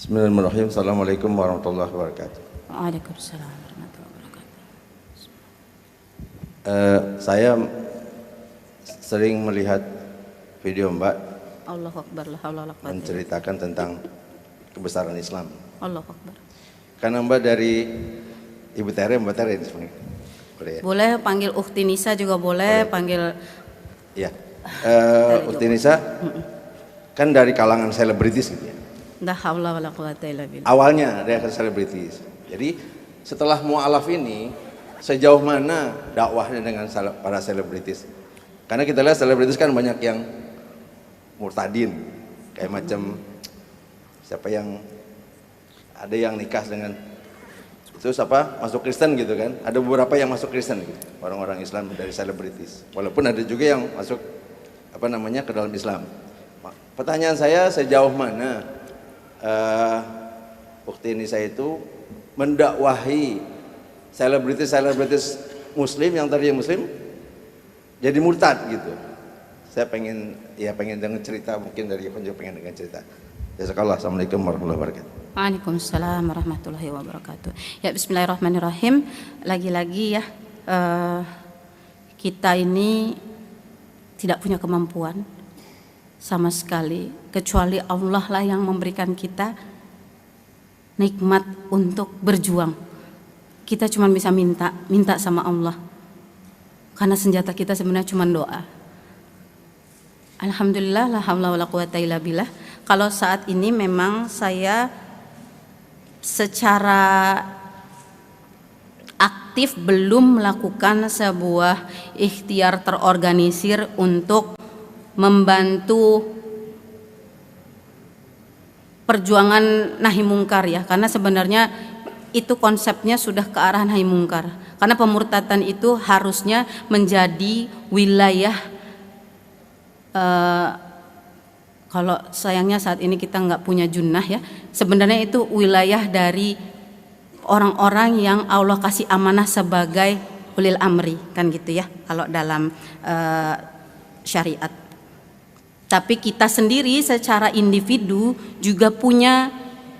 Bismillahirrahmanirrahim. Assalamualaikum warahmatullahi wabarakatuh. Waalaikumsalam warahmatullahi wabarakatuh. Saya sering melihat video Mbak Allahu Akbar, la haula wala quwwata illa billah. menceritakan tentang kebesaran Islam. Allahu Akbar. Karena Mbak dari Ibu Tere, Mbak Tere sebenarnya. Boleh ya? Boleh panggil Ukhti Nisa juga boleh, panggil Ya. Ukti Nisa kan dari kalangan selebritis gitu ya. la haula wala quwwata illa billah. Awalnya dari selebritis. Jadi setelah mu'alaf ini sejauh mana dakwahnya dengan para selebritis? Karena kita lihat selebritis kan banyak yang murtadin, kayak macam siapa yang ada yang nikah dengan itu siapa masuk Kristen gitu kan? Ada beberapa yang masuk Kristen gitu, orang-orang Islam dari selebritis. Walaupun ada juga yang masuk ke dalam Islam. Pertanyaan saya, sejauh mana Ukti Nisa itu mendakwahi selebritis Muslim yang tadi Muslim jadi murtad gitu. Saya pengen dengar cerita, mungkin dari penjuru pengen dengar cerita. Jazakallah. Assalamualaikum warahmatullahi wabarakatuh. Waalaikumsalam warahmatullahi wabarakatuh. Ya, bismillahirrahmanirrahim. Lagi-lagi ya, kita ini tidak punya kemampuan sama sekali, kecuali Allah lah yang memberikan kita nikmat untuk berjuang. Kita cuma bisa minta sama Allah, karena senjata kita sebenarnya cuma doa. Alhamdulillah, la haula wala quwwata illa billah. Kalau saat ini memang saya secara aktif belum melakukan sebuah ikhtiar terorganisir untuk membantu perjuangan nahi mungkar ya, karena sebenarnya itu konsepnya sudah ke arah nahi mungkar, karena pemurtadan itu harusnya menjadi wilayah kalau sayangnya saat ini kita nggak punya junnah ya, sebenarnya itu wilayah dari orang-orang yang Allah kasih amanah sebagai ulil amri, kan gitu ya kalau dalam syariat. Tapi kita sendiri secara individu juga punya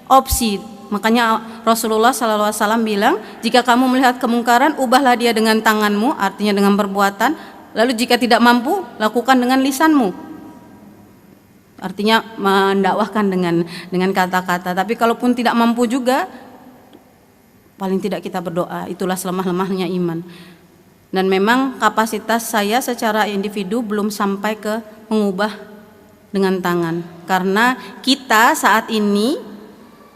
opsi. Makanya Rasulullah SAW bilang, jika kamu melihat kemungkaran, ubahlah dia dengan tanganmu, artinya dengan perbuatan. Lalu jika tidak mampu, lakukan dengan lisanmu, artinya mendakwahkan dengan kata-kata. Tapi kalaupun tidak mampu juga, paling tidak kita berdoa. Itulah selemah-lemahnya iman. Dan memang kapasitas saya secara individu belum sampai ke mengubah dengan tangan, karena kita saat ini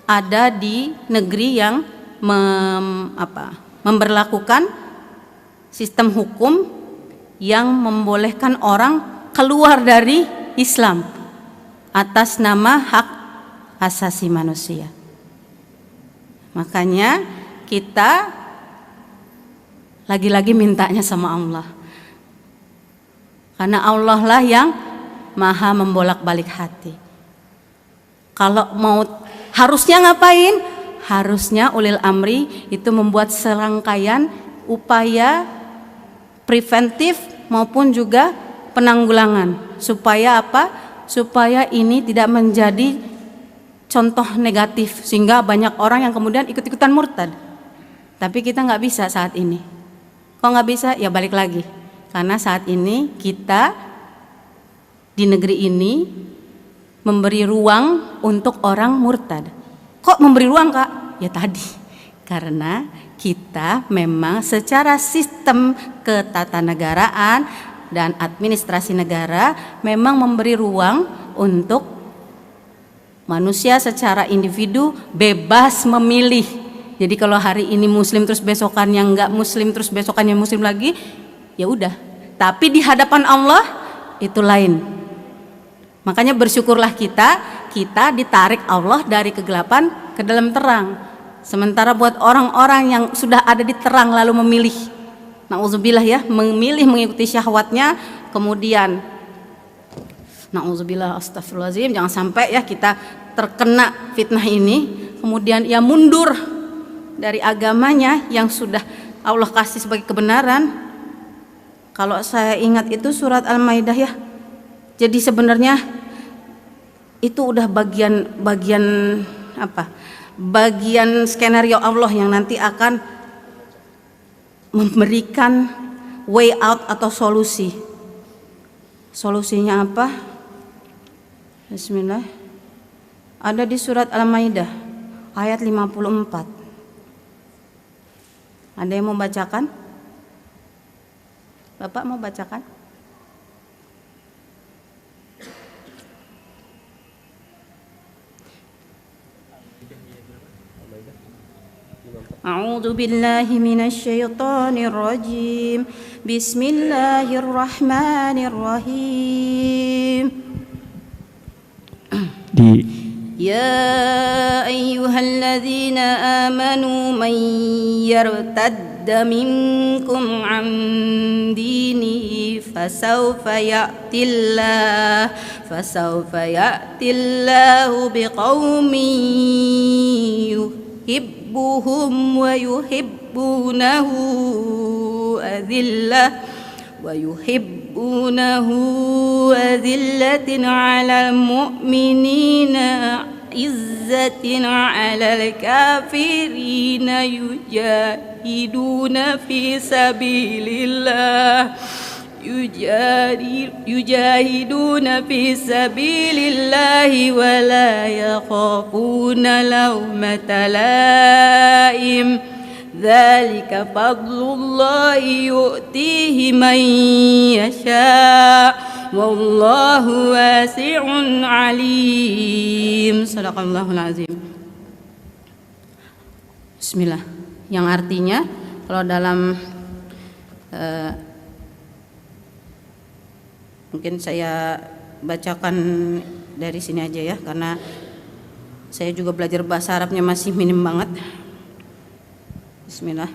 ada di negeri yang memberlakukan sistem hukum yang membolehkan orang keluar dari Islam atas nama hak asasi manusia. Makanya kita lagi-lagi mintanya sama Allah, karena Allah lah yang maha membolak-balik hati. Kalau mau harusnya ngapain? Harusnya ulil amri itu membuat serangkaian upaya preventif maupun juga penanggulangan, supaya apa? Supaya ini tidak menjadi contoh negatif sehingga banyak orang yang kemudian ikut-ikutan murtad. Tapi kita nggak bisa saat ini. Kok nggak bisa? Ya balik lagi, karena saat ini kita di negeri ini memberi ruang untuk orang murtad. Kok memberi ruang, Kak? Ya tadi, karena kita memang secara sistem ketatanegaraan dan administrasi negara memang memberi ruang untuk manusia secara individu bebas memilih. Jadi kalau hari ini muslim terus besokannya enggak muslim, terus besokannya muslim lagi, ya udah. Tapi di hadapan Allah itu lain. Makanya bersyukurlah kita ditarik Allah dari kegelapan ke dalam terang. Sementara buat orang-orang yang sudah ada di terang lalu memilih, na'udzubillah ya, memilih mengikuti syahwatnya, kemudian na'udzubillah, astagfirullahaladzim, jangan sampai ya kita terkena fitnah ini, kemudian ia mundur dari agamanya yang sudah Allah kasih sebagai kebenaran. Kalau saya ingat itu surat Al-Maidah ya. Jadi sebenarnya itu udah bagian bagian skenario Allah yang nanti akan memberikan way out atau solusi. Solusinya apa? Bismillah. Ada di surat Al-Maidah ayat 54. Ada yang mau bacakan? Bapak mau bacakan? A'udzu billahi minasy syaithanir rajim. Bismillahirrahmanirrahim. Ya ayyuhalladzina amanu man yartadda minkum an dinihi fasawfa ya'tillahu biqaumin yuhibbuhum wa yuhibbunahu azillatin 'alal mu'minina izzatin 'alal kafirina yujahiduna fi sabilillahi wa la yakhafuna lawmata laim. Dzalika fadlullahi yu'tihi man yasha wallahu wasi'un alim. Shadaqallahul azim. Bismillah. Yang artinya kalau dalam mungkin saya bacakan dari sini aja ya, karena saya juga belajar bahasa Arabnya masih minim banget. Bismillah.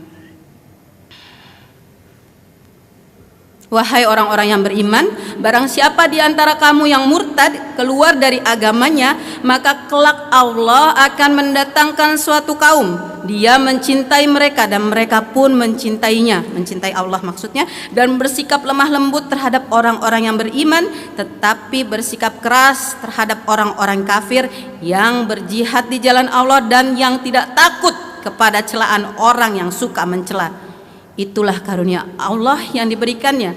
Wahai orang-orang yang beriman, barang siapa di antara kamu yang murtad keluar dari agamanya, maka kelak Allah akan mendatangkan suatu kaum, dia mencintai mereka dan mereka pun mencintainya, mencintai Allah maksudnya, dan bersikap lemah lembut terhadap orang-orang yang beriman, tetapi bersikap keras terhadap orang-orang kafir yang berjihad di jalan Allah dan yang tidak takut kepada celaan orang yang suka mencela. Itulah karunia Allah yang diberikannya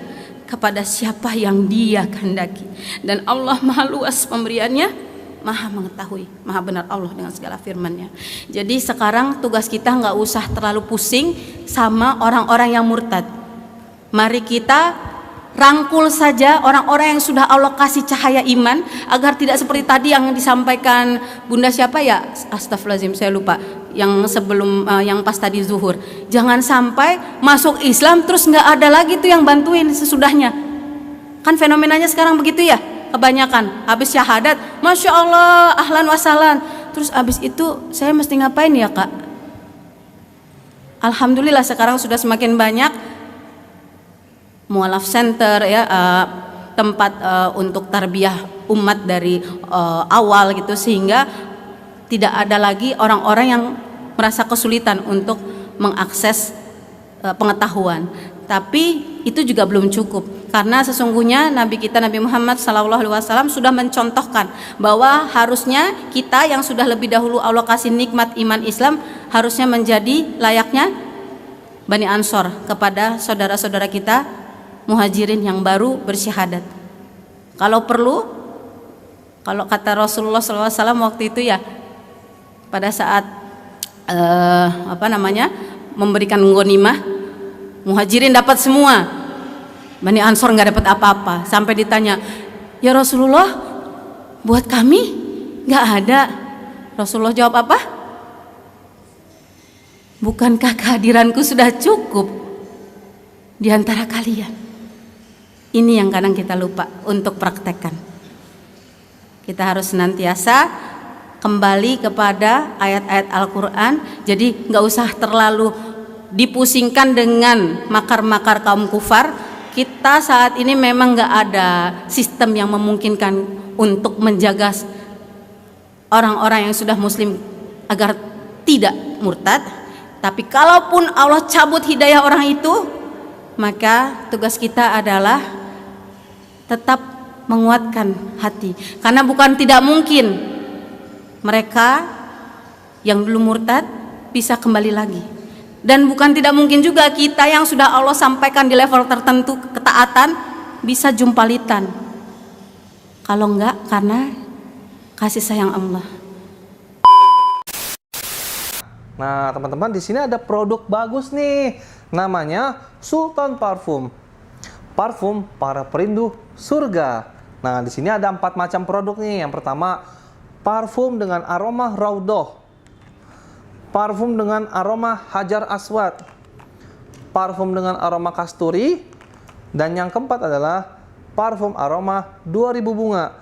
kepada siapa yang Dia kehendaki, dan Allah Maha luas pemberiannya, Maha mengetahui, Maha benar Allah dengan segala firman-Nya. Jadi sekarang tugas kita nggak usah terlalu pusing sama orang-orang yang murtad. Mari kita rangkul saja orang-orang yang sudah Allah kasih cahaya iman, agar tidak seperti tadi yang disampaikan Bunda siapa ya? Astagfirullahaladzim, saya lupa. Yang sebelum yang pas tadi zuhur, jangan sampai masuk Islam terus nggak ada lagi tuh yang bantuin sesudahnya. Kan fenomenanya sekarang begitu ya, kebanyakan habis syahadat, masya Allah, ahlan wasahlan, terus habis itu saya mesti ngapain ya Kak? Alhamdulillah sekarang sudah semakin banyak mualaf center ya, tempat untuk tarbiyah umat dari awal gitu, sehingga tidak ada lagi orang-orang yang merasa kesulitan untuk mengakses pengetahuan. Tapi itu juga belum cukup, karena sesungguhnya Nabi kita Nabi Muhammad SAW sudah mencontohkan bahwa harusnya kita yang sudah lebih dahulu Allah kasih nikmat iman Islam harusnya menjadi layaknya Bani Ansor kepada saudara-saudara kita muhajirin yang baru bersyahadat. Kalau perlu, kalau kata Rasulullah SAW waktu itu ya, pada saat memberikan ghanimah, muhajirin dapat semua, Bani Ansor nggak dapat apa-apa. Sampai ditanya, ya Rasulullah, buat kami nggak ada. Rasulullah jawab apa? Bukankah kehadiranku sudah cukup di antara kalian? Ini yang kadang kita lupa untuk praktekkan. Kita harus senantiasa kembali kepada ayat-ayat Al-Quran. Jadi nggak usah terlalu dipusingkan dengan makar-makar kaum kufar. Kita saat ini memang nggak ada sistem yang memungkinkan untuk menjaga orang-orang yang sudah muslim agar tidak murtad. Tapi kalaupun Allah cabut hidayah orang itu, maka tugas kita adalah tetap menguatkan hati, karena bukan tidak mungkin mereka yang dulu murtad bisa kembali lagi. Dan bukan tidak mungkin juga kita yang sudah Allah sampaikan di level tertentu ketaatan bisa jumpalitan. Kalau enggak karena kasih sayang Allah. Nah, teman-teman, di sini ada produk bagus nih. Namanya Sultan Parfum. Parfum para perindu surga. Nah, di sini ada 4 macam produk nih. Yang pertama, parfum dengan aroma Raudhah. Parfum dengan aroma Hajar Aswad. Parfum dengan aroma kasturi. Dan yang keempat adalah parfum aroma 2000 bunga.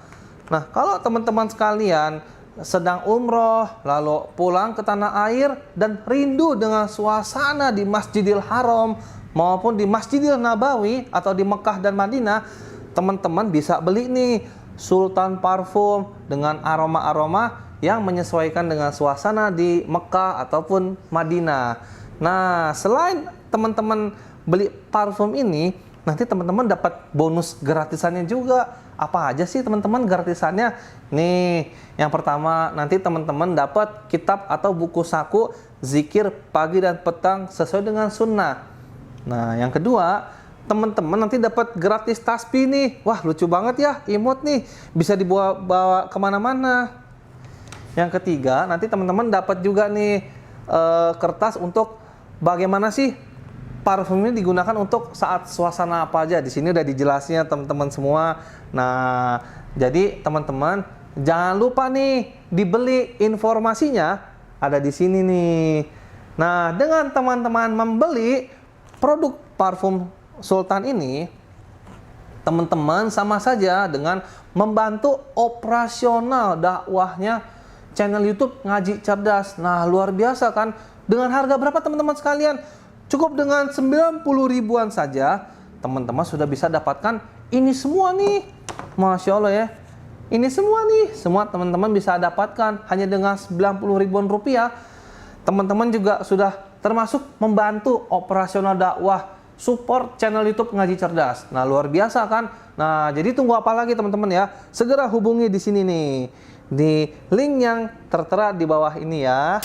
Nah, kalau teman-teman sekalian sedang umroh, lalu pulang ke tanah air dan rindu dengan suasana di Masjidil Haram maupun di Masjidil Nabawi atau di Mekah dan Madinah, teman-teman bisa beli nih Sultan Parfum dengan aroma-aroma yang menyesuaikan dengan suasana di Mekah ataupun Madinah. Nah, selain teman-teman beli parfum ini, nanti teman-teman dapat bonus gratisannya juga. Apa aja sih teman-teman gratisannya? Nih, yang pertama nanti teman-teman dapat kitab atau buku saku zikir pagi dan petang sesuai dengan sunnah. Nah, yang kedua, teman-teman nanti dapat gratis tasbih nih. Wah, lucu banget ya, imut nih, bisa dibawa kemana-mana. Yang ketiga, nanti teman-teman dapat juga nih kertas untuk bagaimana sih parfum ini digunakan untuk saat suasana apa aja. Di sini udah dijelasnya teman-teman semua. Nah, jadi teman-teman jangan lupa nih dibeli, informasinya ada di sini nih. Nah, dengan teman-teman membeli produk parfum Sultan ini, teman-teman sama saja dengan membantu operasional dakwahnya channel YouTube Ngaji Cerdas. Nah, luar biasa kan? Dengan harga berapa teman-teman sekalian? Cukup dengan 90 ribuan saja, teman-teman sudah bisa dapatkan ini semua nih. Masya Allah ya. Ini semua nih, semua teman-teman bisa dapatkan hanya dengan 90 ribuan rupiah. Teman-teman juga sudah termasuk membantu operasional dakwah, support channel YouTube Ngaji Cerdas. Nah, luar biasa kan? Nah, jadi tunggu apa lagi teman-teman ya? Segera hubungi di sini nih, di link yang tertera di bawah ini ya.